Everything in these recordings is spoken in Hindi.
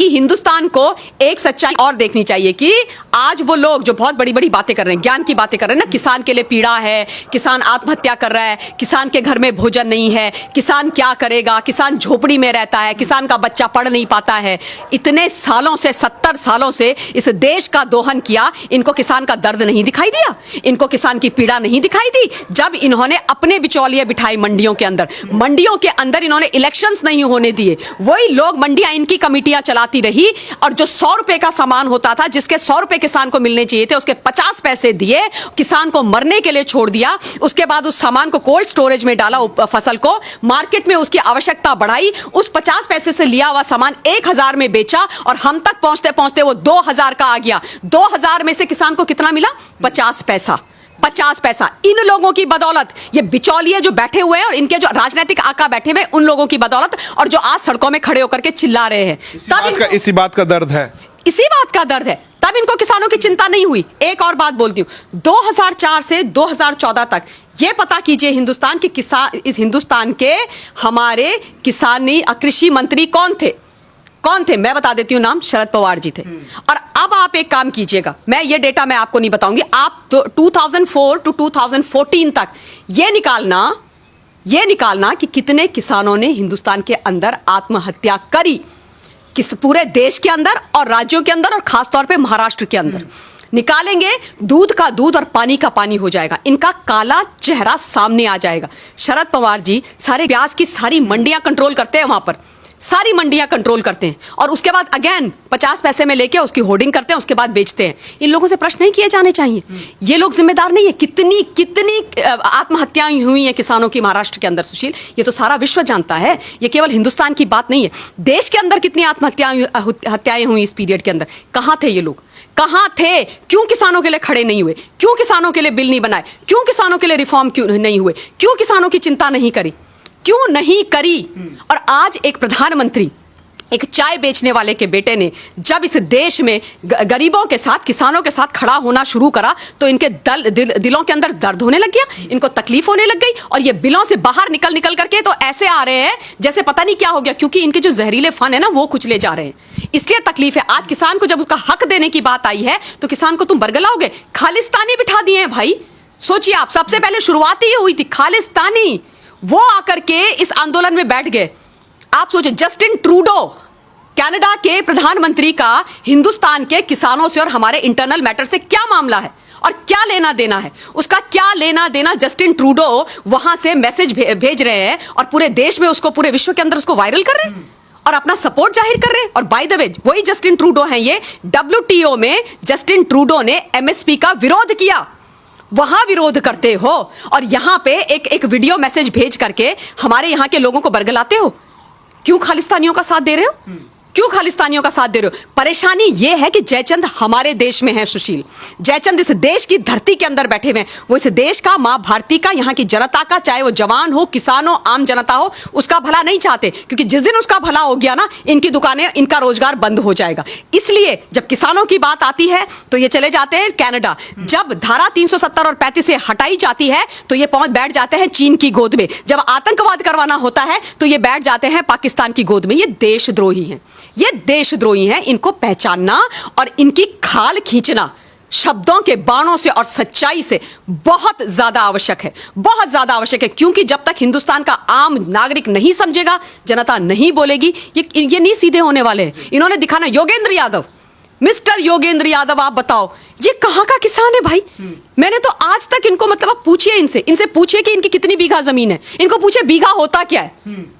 कि हिंदुस्तान को एक सच्चाई और देखनी चाहिए कि आज वो लोग जो बहुत बड़ी बड़ी बातें कर रहे हैं, ज्ञान की बातें कर रहे हैं ना, किसान के लिए पीड़ा है, किसान आत्महत्या कर रहा है, किसान के घर में भोजन नहीं है, किसान क्या करेगा, किसान झोपड़ी में रहता है, किसान का बच्चा पढ़ नहीं पाता है। इतने सालों से, 70 सालों से इस देश का दोहन किया, इनको किसान का दर्द नहीं दिखाई दिया, इनको किसान की पीड़ा नहीं दिखाई दी। जब इन्होंने अपने बिचौलिए बिठाए मंडियों के अंदर इन्होंने इलेक्शंस नहीं होने दिए, वही लोग मंडियां इनकी कमिटियां चलाती रही और जो 100 रुपए का सामान होता था, जिसके 100 रुपए किसान को मिलने चाहिए थे, उसके 50 पैसे दिए, किसान को मरने के लिए छोड़ दिया। उसके बाद उस सामान को कोल्ड स्टोरेज में डाला, फसल को मार्केट में उसकी आवश्यकता बढ़ाई, उस 50 पैसे से लिया हुआ सामान 1000 में बेचा और हम तक पहुंचते पहुंचते वो 2000 का आ गया। 2000 में से किसान को कितना मिला? 50 पैसा। 50 पैसा। इन लोगों की बदौलत, ये बिचौलिए जो बैठे हुए हैं और इनके जो राजनीतिक आका बैठे हुए, उन लोगों की बदौलत, और जो आज सड़कों में खड़े होकर के चिल्ला रहे हैं, इसी बात का दर्द है, इसी बात का दर्द है। तब इनको किसानों की चिंता नहीं हुई। एक और बात बोलती हूं, 2004 से 2014 तक ये पता कीजिए हिंदुस्तान के इस हिंदुस्तान के हमारे किसानी कृषि मंत्री कौन थे? मैं बता देती हूं नाम, शरद पवार जी थे। और अब आप एक काम कीजिएगा, मैं ये डेटा मैं आपको नहीं बताऊंगी, आप 2004 टू 2014 तक ये निकालना कि कितने किसानों ने हिंदुस्तान के अंदर आत्महत्या करी, किस पूरे देश के अंदर और राज्यों के अंदर और खासतौर पे महाराष्ट्र के अंदर। निकालेंगे, दूध का दूध और पानी का पानी हो जाएगा, इनका काला चेहरा सामने आ जाएगा। शरद पवार जी सारे प्याज की सारी मंडियां कंट्रोल करते हैं, वहां पर सारी मंडियां कंट्रोल करते हैं और उसके बाद अगेन 50 पैसे में लेके उसकी होर्डिंग करते हैं, उसके बाद बेचते हैं। इन लोगों से प्रश्न नहीं किए जाने चाहिए? ये लोग जिम्मेदार नहीं है? कितनी आत्महत्याएं हुई हैं किसानों की महाराष्ट्र के अंदर, सुशील, ये तो सारा विश्व जानता है, ये केवल हिंदुस्तान की बात नहीं है। देश के अंदर कितनी आत्महत्याएं हुई इस पीरियड के अंदर? कहां थे ये लोग? कहां थे? क्यों किसानों के लिए खड़े नहीं हुए? क्यों किसानों के लिए बिल नहीं बनाए? क्यों किसानों के लिए रिफॉर्म क्यों नहीं हुए? क्यों किसानों की चिंता नहीं करी? क्यों नहीं करी? और आज एक प्रधानमंत्री, एक चाय बेचने वाले के बेटे ने जब इस देश में गरीबों के साथ, किसानों के साथ खड़ा होना शुरू करा, तो इनके दिलों के अंदर दर्द होने लग गया, इनको तकलीफ होने लग गई और ये बिलों से बाहर निकल करके तो ऐसे आ रहे हैं जैसे पता नहीं क्या हो गया, क्योंकि इनके जो जहरीले फन है ना, वो कुचले जा रहे हैं। इसलिए तकलीफ है। आज किसान को जब उसका हक देने की बात आई है, तो किसान को तुम बरगलाओगे? खालिस्तानी बिठा दिए हैं भाई। सोचिए आप, सबसे पहले शुरुआत ही हुई थी खालिस्तानी, वो आकर के इस आंदोलन में बैठ गए। आप सोचो, जस्टिन ट्रूडो, कनाडा के प्रधानमंत्री का हिंदुस्तान के किसानों से और हमारे इंटरनल मैटर से क्या मामला है और क्या लेना देना है? उसका क्या लेना देना? जस्टिन ट्रूडो वहां से मैसेज भेज रहे हैं और पूरे देश में उसको, पूरे विश्व के अंदर उसको वायरल कर रहे हैं और अपना सपोर्ट जाहिर कर रहे हैं। और बाय द वे, वही जस्टिन ट्रूडो हैं ये, WTO में जस्टिन ट्रूडो ने MSP का विरोध किया, वहां विरोध करते हो और यहां पे एक वीडियो मैसेज भेज करके हमारे यहां के लोगों को बरगलाते हो। क्यों खालिस्तानियों का साथ दे रहे हो? क्यों खालिस्तानियों का साथ दे रहे हो? परेशानी यह है कि जयचंद हमारे देश में है, सुशील। जयचंद इस देश की धरती के अंदर बैठे हुए हैं। वो इस देश का, मां भारती का, यहाँ की जनता का, चाहे वो जवान हो, किसान हो, आम जनता हो, उसका भला नहीं चाहते, क्योंकि जिस दिन उसका भला हो गया ना, इनकी दुकानें, इनका रोजगार बंद हो जाएगा। इसलिए जब किसानों की बात आती है तो ये चले जाते हैं कनाडा। जब धारा 370 और 35 से हटाई जाती है तो ये पहुंच बैठ जाते हैं चीन की गोद में। जब आतंकवाद करवाना होता है तो ये बैठ जाते हैं पाकिस्तान की गोद में। ये देशद्रोही हैं, ये देशद्रोही हैं। इनको पहचानना और इनकी खाल खींचना शब्दों के बाणों से और सच्चाई से बहुत ज्यादा आवश्यक है, बहुत ज्यादा आवश्यक है। क्योंकि जब तक हिंदुस्तान का आम नागरिक नहीं समझेगा, जनता नहीं बोलेगी, ये नहीं सीधे होने वाले हैं। इन्होंने दिखाना, योगेंद्र यादव, मिस्टर योगेंद्र यादव, आप बताओ ये कहां का किसान है भाई? मैंने तो आज तक इनको, मतलब आप पूछिए इनसे पूछिए कि इनकी कितनी बीघा जमीन है, इनको पूछिए बीघा होता क्या है,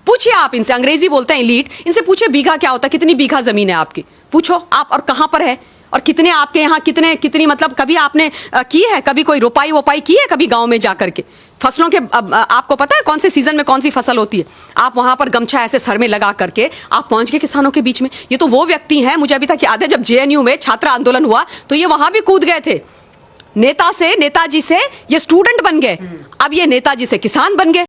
पूछिए आप इनसे, अंग्रेजी बोलते हैं एलीट, इनसे पूछिए बीघा क्या होता है, कितनी बीघा जमीन है आपकी, पूछो आप, और कहां पर है और कितने आपके यहाँ, कितनी मतलब कभी आपने की है, कभी कोई रोपाई वोपाई की है कभी गांव में जाकर के? फसलों के आपको पता है कौन से सीजन में कौन सी फसल होती है? आप वहां पर गमछा ऐसे सर में लगा करके आप पहुंच गए किसानों के बीच में। ये तो वो व्यक्ति हैं, मुझे अभी तक याद है जब JNU में छात्र आंदोलन हुआ तो ये वहां भी कूद गए थे। नेताजी से ये स्टूडेंट बन गए, अब ये नेताजी से किसान बन गए।